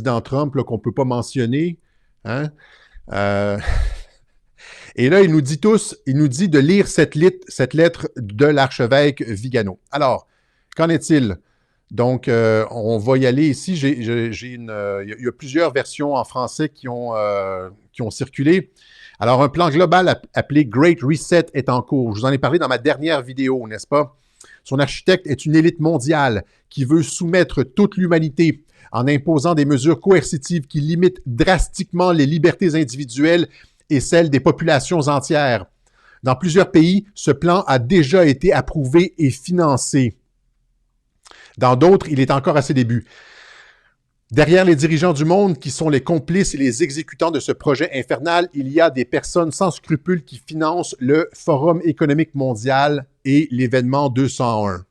président Trump qu'on ne peut pas mentionner. Hein? Euh, Et là, il nous dit de lire cette lettre de l'archevêque Vigano. Alors, qu'en est-il? Donc, on va y aller ici. Il y a plusieurs versions en français qui ont circulé. Alors, un plan global appelé Great Reset est en cours. Je vous en ai parlé dans ma dernière vidéo, n'est-ce pas? Son architecte est une élite mondiale qui veut soumettre toute l'humanité en imposant des mesures coercitives qui limitent drastiquement les libertés individuelles et celles des populations entières. Dans plusieurs pays, ce plan a déjà été approuvé et financé. Dans d'autres, il est encore à ses débuts. Derrière les dirigeants du monde qui sont les complices et les exécutants de ce projet infernal, il y a des personnes sans scrupules qui financent le Forum économique mondial et l'événement 201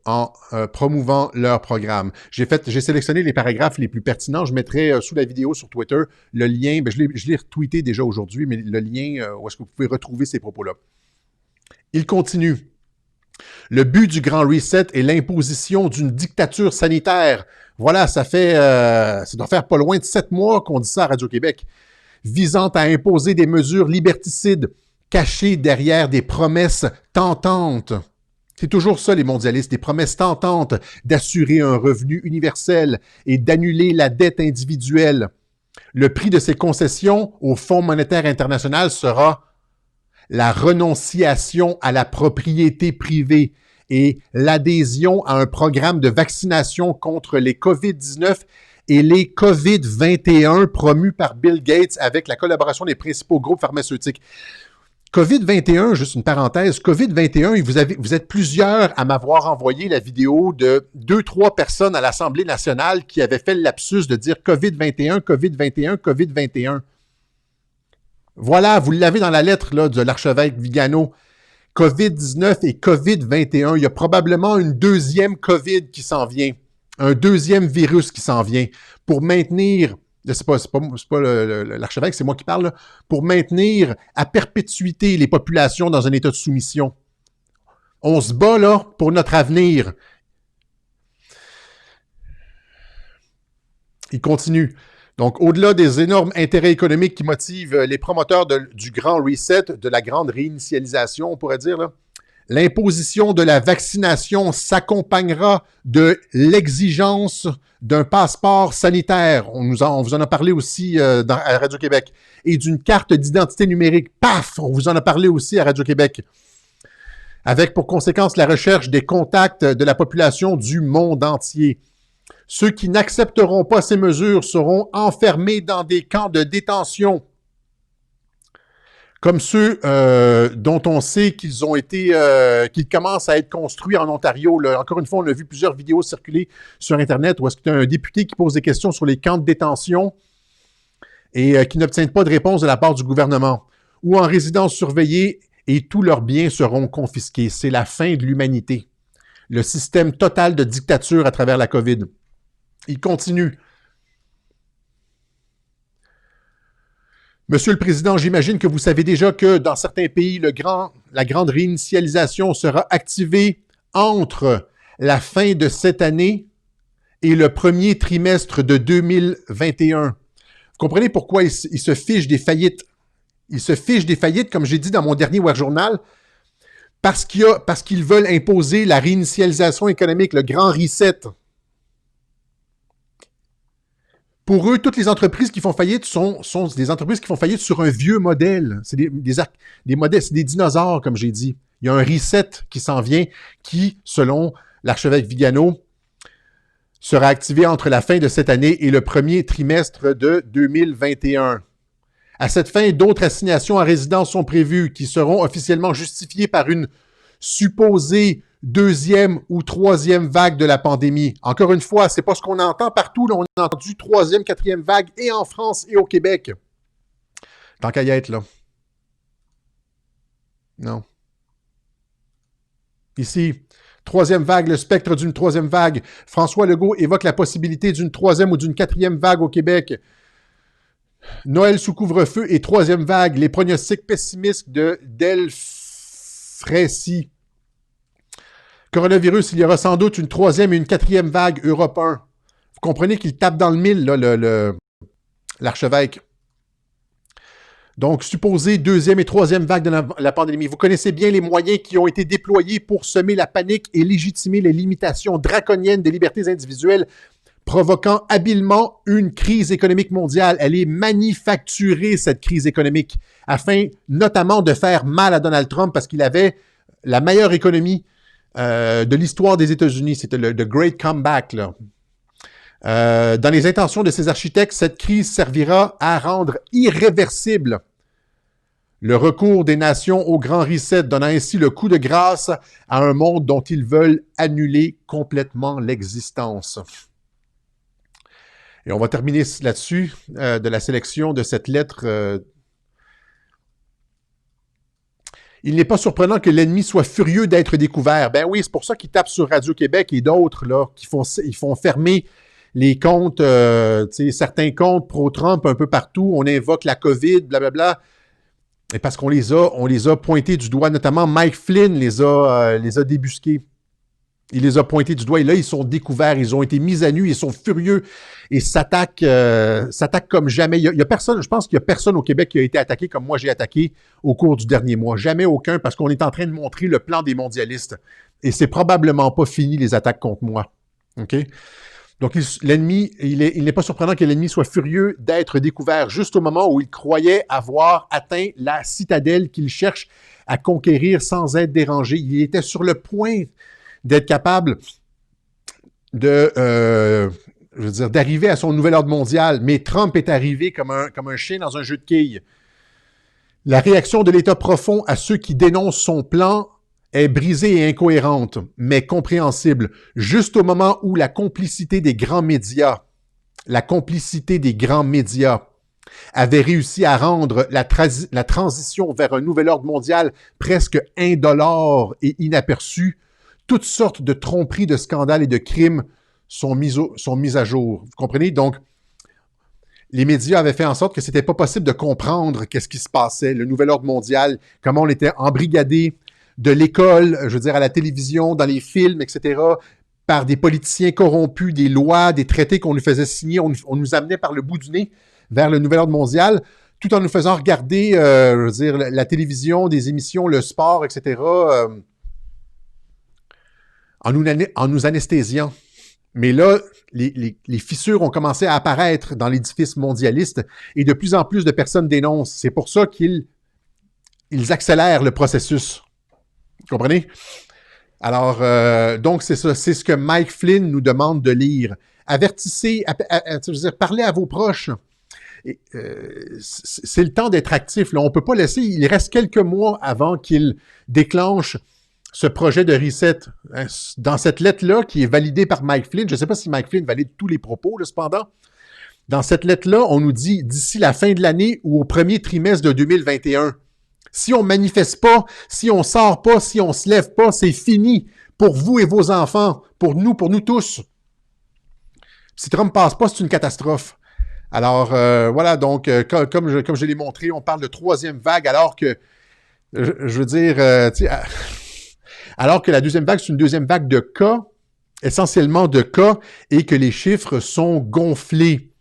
en promouvant leur programme. J'ai sélectionné les paragraphes les plus pertinents. Je mettrai sous la vidéo sur Twitter le lien. Je l'ai retweeté déjà aujourd'hui, mais le lien où est-ce que vous pouvez retrouver ces propos-là. Il continue. Le but du Grand Reset est l'imposition d'une dictature sanitaire. Voilà, ça doit faire pas loin de 7 mois qu'on dit ça à Radio-Québec, visant à imposer des mesures liberticides cachées derrière des promesses tentantes. C'est toujours ça, les mondialistes, des promesses tentantes d'assurer un revenu universel et d'annuler la dette individuelle. Le prix de ces concessions au Fonds monétaire international sera la renonciation à la propriété privée et l'adhésion à un programme de vaccination contre les COVID-19 et les COVID-21 promus par Bill Gates avec la collaboration des principaux groupes pharmaceutiques. COVID-21, juste une parenthèse, COVID-21, vous êtes plusieurs à m'avoir envoyé la vidéo de 2-3 personnes à l'Assemblée nationale qui avaient fait le lapsus de dire COVID-21, COVID-21, COVID-21. Voilà, vous l'avez dans la lettre là, de l'archevêque Vigano. COVID-19 et COVID-21. Il y a probablement une deuxième COVID qui s'en vient, un deuxième virus qui s'en vient pour maintenir... C'est pas l'archevêque, c'est moi qui parle, là, pour maintenir à perpétuité les populations dans un état de soumission. On se bat, là, pour notre avenir. Il continue. Donc, au-delà des énormes intérêts économiques qui motivent les promoteurs du grand reset, de la grande réinitialisation, on pourrait dire, là, l'imposition de la vaccination s'accompagnera de l'exigence d'un passeport sanitaire. On vous en a parlé aussi à Radio-Québec. Et d'une carte d'identité numérique. Paf! On vous en a parlé aussi à Radio-Québec. Avec pour conséquence la recherche des contacts de la population du monde entier. Ceux qui n'accepteront pas ces mesures seront enfermés dans des camps de détention. Comme ceux dont on sait qu'ils commencent à être construits en Ontario. Là. Encore une fois, on a vu plusieurs vidéos circuler sur Internet où est-ce qu'il y a un député qui pose des questions sur les camps de détention et qui n'obtiennent pas de réponse de la part du gouvernement. Ou en résidence surveillée et tous leurs biens seront confisqués. C'est la fin de l'humanité. Le système total de dictature à travers la COVID. Il continue. Monsieur le Président, j'imagine que vous savez déjà que dans certains pays, la grande réinitialisation sera activée entre la fin de cette année et le premier trimestre de 2021. Vous comprenez pourquoi il se fiche des faillites? Il se fiche des faillites, comme j'ai dit dans mon dernier Web Journal, parce qu'ils veulent imposer la réinitialisation économique, le grand reset. Pour eux, toutes les entreprises qui font faillite sont des entreprises qui font faillite sur un vieux modèle. C'est des modèles, c'est des dinosaures, comme j'ai dit. Il y a un reset qui s'en vient qui, selon l'archevêque Vigano, sera activé entre la fin de cette année et le premier trimestre de 2021. À cette fin, d'autres assignations à résidence sont prévues qui seront officiellement justifiées par une supposée deuxième ou troisième vague de la pandémie. Encore une fois, c'est pas ce qu'on entend partout. Là, on a entendu troisième, quatrième vague et en France et au Québec. Tant qu'à y être, là. Non. Ici, troisième vague, le spectre d'une troisième vague. François Legault évoque la possibilité d'une troisième ou d'une quatrième vague au Québec. Noël sous couvre-feu et troisième vague. Les pronostics pessimistes de Del Frécy. Coronavirus, il y aura sans doute une troisième et une quatrième vague Europe 1. Vous comprenez qu'il tape dans le mille, là, l'archevêque. Donc, supposée deuxième et troisième vague de la pandémie. Vous connaissez bien les moyens qui ont été déployés pour semer la panique et légitimer les limitations draconiennes des libertés individuelles, provoquant habilement une crise économique mondiale. Elle est manufacturée, cette crise économique, afin notamment de faire mal à Donald Trump parce qu'il avait la meilleure économie de l'histoire des États-Unis. C'était le Great Comeback, là. Dans les intentions de ces architectes, cette crise servira à rendre irréversible le recours des nations au grand reset, donnant ainsi le coup de grâce à un monde dont ils veulent annuler complètement l'existence. Et on va terminer là-dessus de la sélection de cette lettre. Il n'est pas surprenant que l'ennemi soit furieux d'être découvert. Ben oui, c'est pour ça qu'ils tapent sur Radio-Québec et d'autres là ils font fermer les comptes, certains comptes pro-Trump un peu partout. On invoque la COVID, blablabla. Et parce qu'on les a pointés du doigt, notamment Mike Flynn les a débusqués. Il les a pointés du doigt et là, ils sont découverts, ils ont été mis à nu, ils sont furieux et s'attaquent comme jamais. Il y a personne, je pense qu'il n'y a personne au Québec qui a été attaqué comme moi j'ai attaqué au cours du dernier mois. Jamais aucun, parce qu'on est en train de montrer le plan des mondialistes. Et c'est probablement pas fini les attaques contre moi. OK? Donc, l'ennemi, il n'est pas surprenant que l'ennemi soit furieux d'être découvert juste au moment où il croyait avoir atteint la citadelle qu'il cherche à conquérir sans être dérangé. Il était sur le point d'être capable d'arriver à son nouvel ordre mondial, mais Trump est arrivé comme un chien dans un jeu de quilles. La réaction de l'État profond à ceux qui dénoncent son plan est brisée et incohérente, mais compréhensible, juste au moment où la complicité des grands médias avait réussi à rendre la transition vers un nouvel ordre mondial presque indolore et inaperçu. Toutes sortes de tromperies, de scandales et de crimes sont mis à jour. Vous comprenez? Donc, les médias avaient fait en sorte que c'était pas possible de comprendre qu'est-ce qui se passait, le nouvel ordre mondial, comment on était embrigadé de l'école, je veux dire, à la télévision, dans les films, etc., par des politiciens corrompus, des lois, des traités qu'on nous faisait signer, on nous amenait par le bout du nez vers le nouvel ordre mondial, tout en nous faisant regarder, je veux dire, la télévision, des émissions, le sport, etc., en nous anesthésiant. Mais là, les fissures ont commencé à apparaître dans l'édifice mondialiste et de plus en plus de personnes dénoncent. C'est pour ça qu'ils accélèrent le processus. Vous comprenez? Alors, donc, c'est ça. C'est ce que Mike Flynn nous demande de lire. Avertissez, je veux dire, parlez à vos proches. C'est le temps d'être actif. Là. On ne peut pas laisser... Il reste quelques mois avant qu'il déclenche ce projet de reset. Dans cette lettre-là, qui est validée par Mike Flynn, je ne sais pas si Mike Flynn valide tous les propos, là, cependant. Dans cette lettre-là, on nous dit d'ici la fin de l'année ou au premier trimestre de 2021... Si on ne manifeste pas, si on ne sort pas, si on ne se lève pas, c'est fini pour vous et vos enfants, pour nous tous. Si Trump ne passe pas, c'est une catastrophe. Alors, voilà, donc, comme je l'ai montré, on parle de troisième vague, alors que, je veux dire, alors que la deuxième vague, c'est une deuxième vague de cas, essentiellement de cas, et que les chiffres sont gonflés.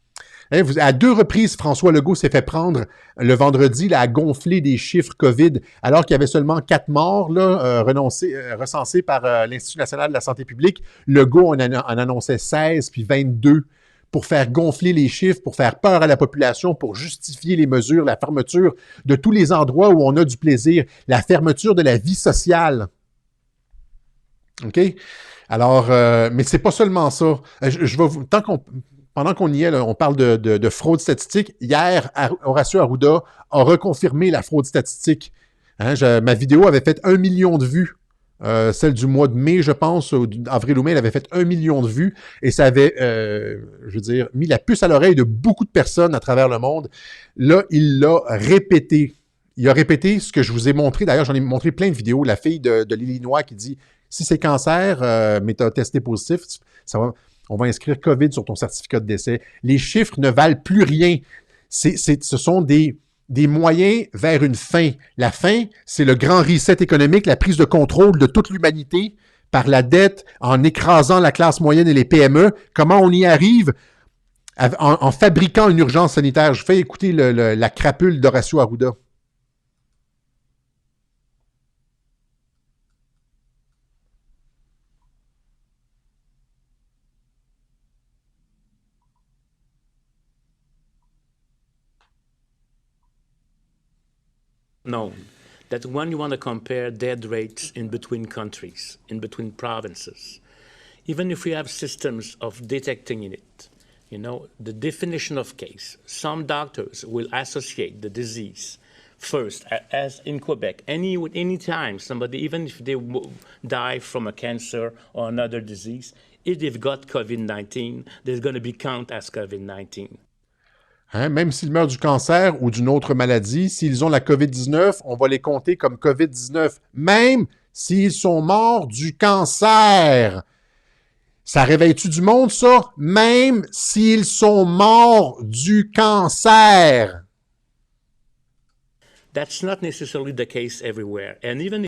À 2 reprises, François Legault s'est fait prendre le vendredi là, à gonfler des chiffres COVID, alors qu'il y avait seulement 4 morts là, recensés par l'Institut national de la santé publique. Legault en annonçait 16 puis 22 pour faire gonfler les chiffres, pour faire peur à la population, pour justifier les mesures, la fermeture de tous les endroits où on a du plaisir, la fermeture de la vie sociale. OK? Alors, mais c'est pas seulement ça. Pendant qu'on y est, là, on parle de fraude statistique. Hier, Horacio Arruda a reconfirmé la fraude statistique. Hein, ma vidéo avait fait 1 million de vues. Celle du mois de mai, je pense, ou avril ou mai, elle avait fait 1 million de vues. Et ça avait, je veux dire, mis la puce à l'oreille de beaucoup de personnes à travers le monde. Là, il l'a répété. Il a répété ce que je vous ai montré. D'ailleurs, j'en ai montré plein de vidéos. La fille de l'Illinois qui dit, si c'est cancer, mais tu as testé positif, on va inscrire COVID sur ton certificat de décès. Les chiffres ne valent plus rien. Ce sont des moyens vers une fin. La fin, c'est le grand reset économique, la prise de contrôle de toute l'humanité par la dette, en écrasant la classe moyenne et les PME. Comment on y arrive? En fabriquant une urgence sanitaire. Je fais écouter la crapule d'Horacio Arruda. Known that when you want to compare death rates in between countries, in between provinces, even if we have systems of detecting it, you know, the definition of case, some doctors will associate the disease first, as in Quebec, any time somebody, even if they die from a cancer or another disease, if they've got COVID-19, they're going to be counted as COVID-19. Hein? Même s'ils meurent du cancer ou d'une autre maladie, s'ils ont la COVID-19, on va les compter comme COVID-19, même s'ils sont morts du cancer. Ça réveille-tu du monde, ça? Même s'ils sont morts du cancer. That's not necessarily the case everywhere. And even